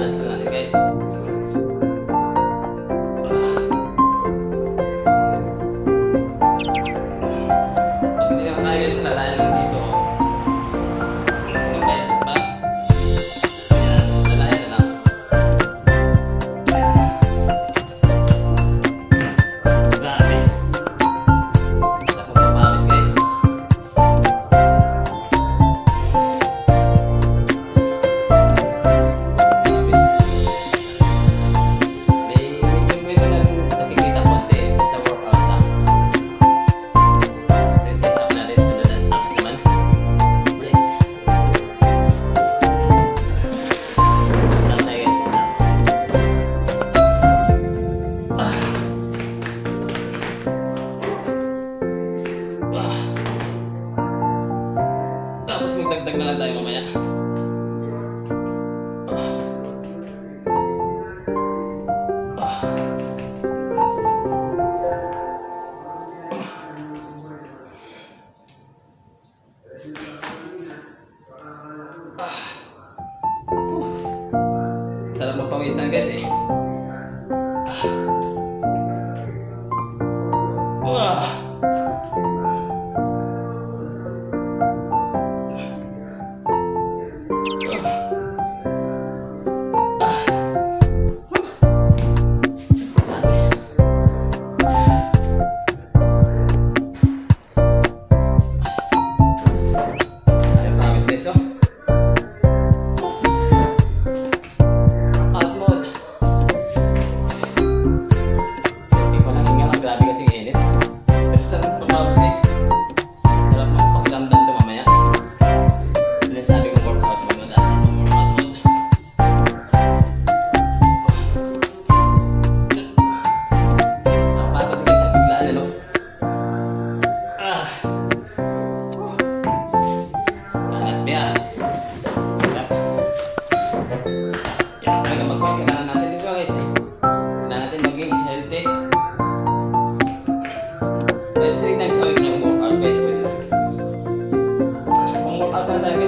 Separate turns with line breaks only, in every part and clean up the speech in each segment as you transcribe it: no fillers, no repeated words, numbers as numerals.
balance lang natin guys. Pag hindi naman tayo guys, lalayan lang dito. Guys, pa. Ayan, lalayan na lang. Grabe. Wala akong papawis guys. Tapos magdagdag na lang tayo mamaya. Sarap magpawisan guys eh.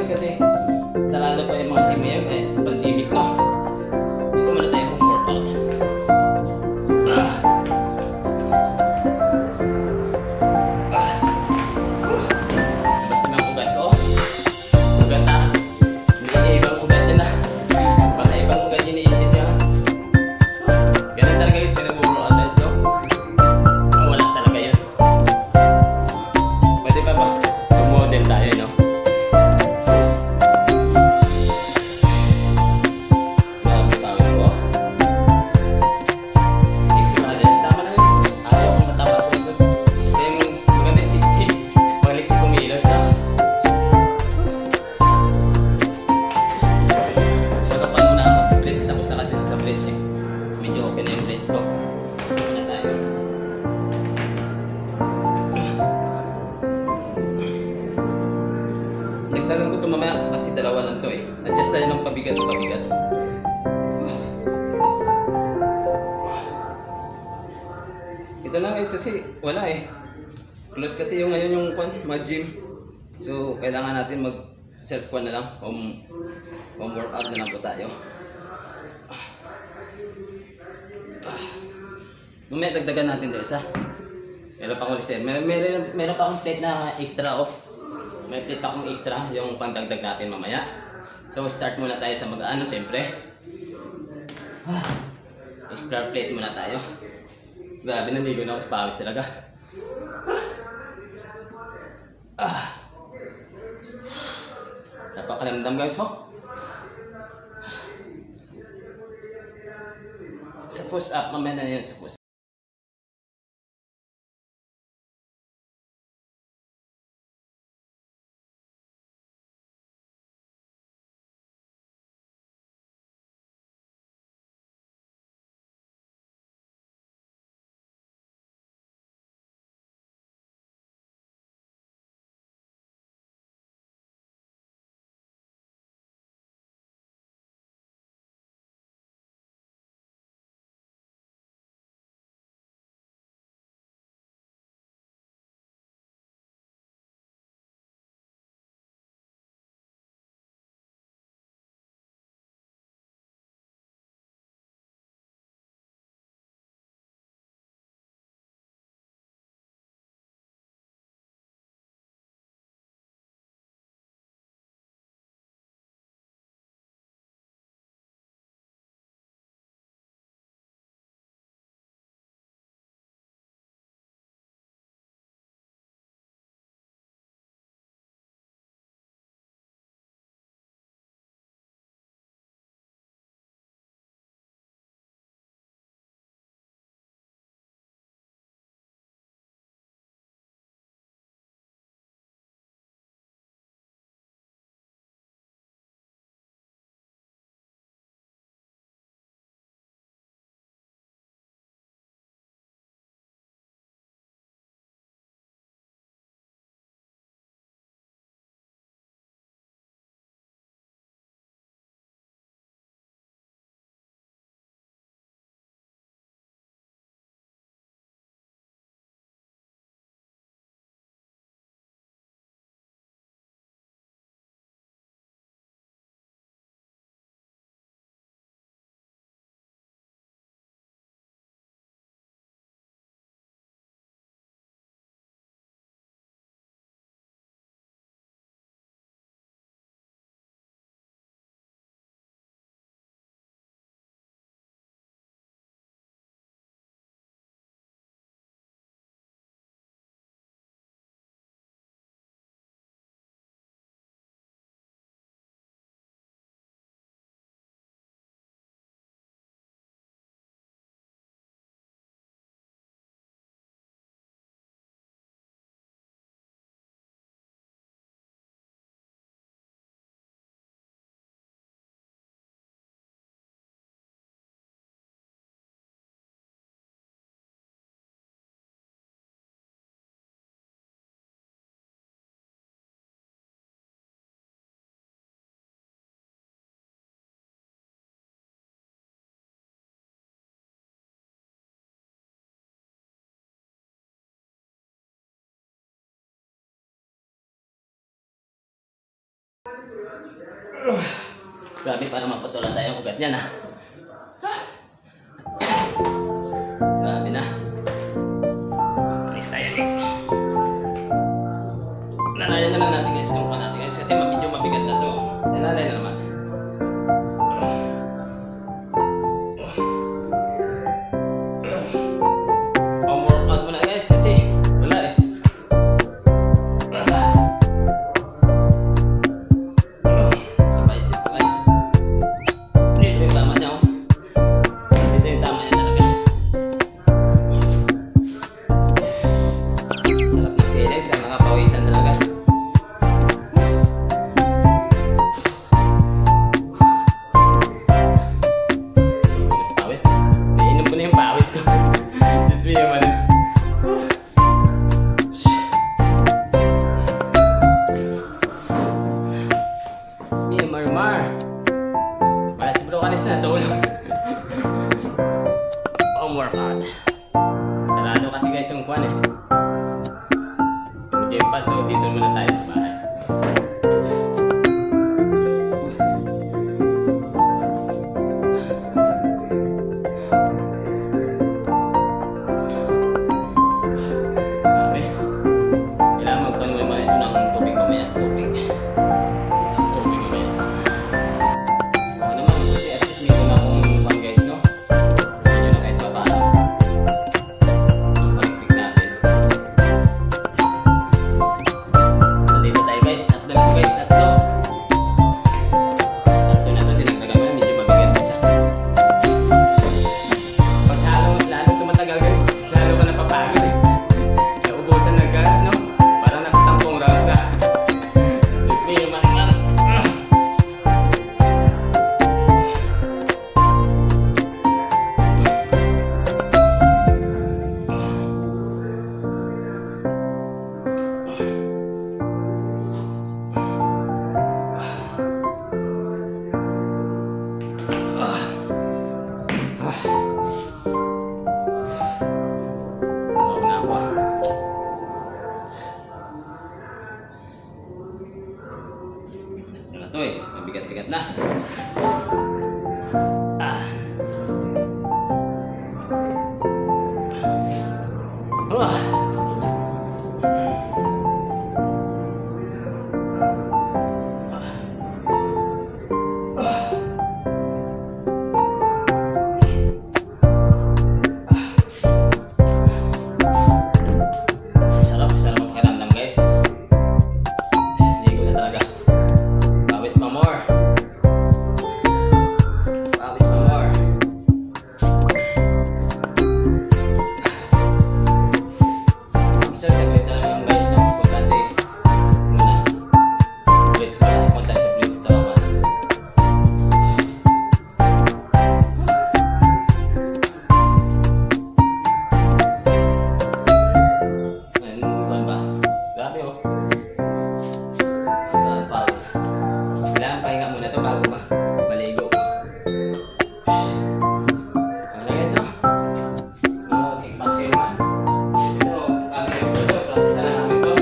Kasi sarado pa yung mga gym ngayon eh, sa pandemic no. Dito muna tayo home workout. Basta mga ugat ko. Ugat ha. Hindi ibang ugat yun ha. Baka ibang ugat yun iisip nyo ha. Ganun talaga guys, pinag-workout guys no. Wala talaga yun. Pwede ba ba? Model tayo no. Medyo open na yung wrist ko. Ano tayo? Nagdagan ko ito mamaya kasi dalawa lang ito eh. Adjust tayo ng pabigat o pabigat. Ito lang guys kasi wala eh. Close kasi yung ngayon yung mag-gym. So kailangan natin mag self-con na lang. Home workout na lang po tayo. Mamaya dagdagan natin dito isa. Meron pa akong reserve. Meron pa akong plate na extra oh. May plate pa akong extra yung pangdagdag natin mamaya. So start muna tayo sa mag-ano siyempre. Extra plate muna tayo. Grabe, naligo na ako sa pawis talaga. Napakalamdam guys oh. Sa push up, mamaya na yun sa push up. Grabe, para mapatulan tayo ng ugat niyan, ha? Grabe na. Next tayo, next. Lalayan na lang natin guys yung mukha natin guys kasi medyo mabigat na to. Lalay na naman. Workout muna guys kasi wala eh. Sabay-isip ko guys. Dito yung tama niya, oh. Dito yung tama niya talaga. Sarap ng feelings sa mga pawisan talaga. Pawis na. Naiinom ko na yung pawis ko. Just me naman. Just me naman, Mar. Para si bro kanis na tulog. Home workout. Sarado kasi guys yung kwan eh. Yung gym pass, so dito muna tayo sa bahay. Grabe. Kailangan magpanuwi mo ito ng tubig mamaya. Tubig. Gusto tubig mamaya. Okay naman, kasi at least meron akong kwan guys, no? Medyo na kahit papaano. Yung paligpig natin. So dito tayo guys. Tatlo lang guys. Tatlo. Tatlo na ito. Dinagdagan mo na. Medyo mabigat na siya. Pag lalo tumatagal guys, lalo ka napapagod eh. Naubusan ng gas, no? Parang nakasampung rounds na. Just me naman lang. Huwag na ako ah. Ito na to eh. Mabigat-bigat na. Ah. Ah. Sarap ang pakiramdam guys. Ligo na talaga. Pawis pa more. Pawis pa more. Sir, saglit na lang yung guys, no? Importante muna. Please, punta sa place sa kawan. Ano ba? Grabe oh. Pawis. Kailangan pahinga muna to bago maligo. Ano guys, no? Okay, pag-firma. Ito, ano guys, ito, practice na namin to.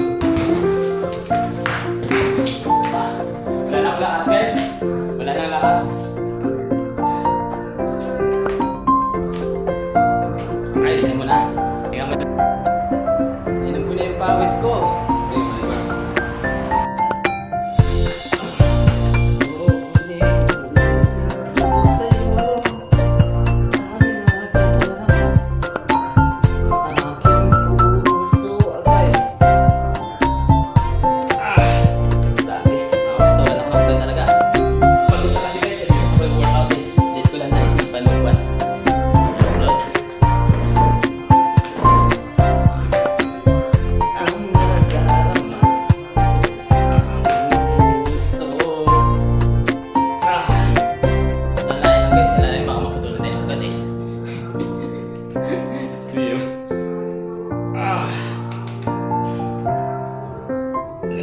Wala nang lakas guys. Wala nang lakas. Ay, tayo muna. Tingnan mo. Inom ko na yung pawis ko.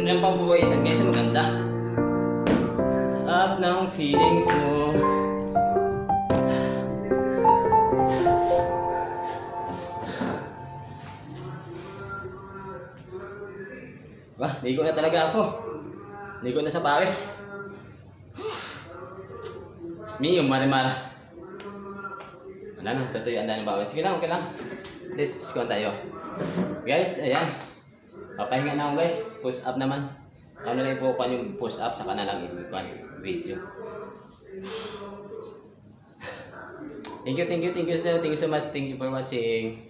Ang pambubuhayisan guys, maganda. Sarap ng feelings mo. Wah, ligo na talaga ako. Ligo na sa pawis. Mio, marimara. Wala na, tutuyuan na yung bawi. Sige lang, okay lang. Let's go tayo. Guys, ayan. Papahinga na ako guys. Push up naman. Ano lang po yung push up, saka na lang video. Thank you so much. Thank you for watching.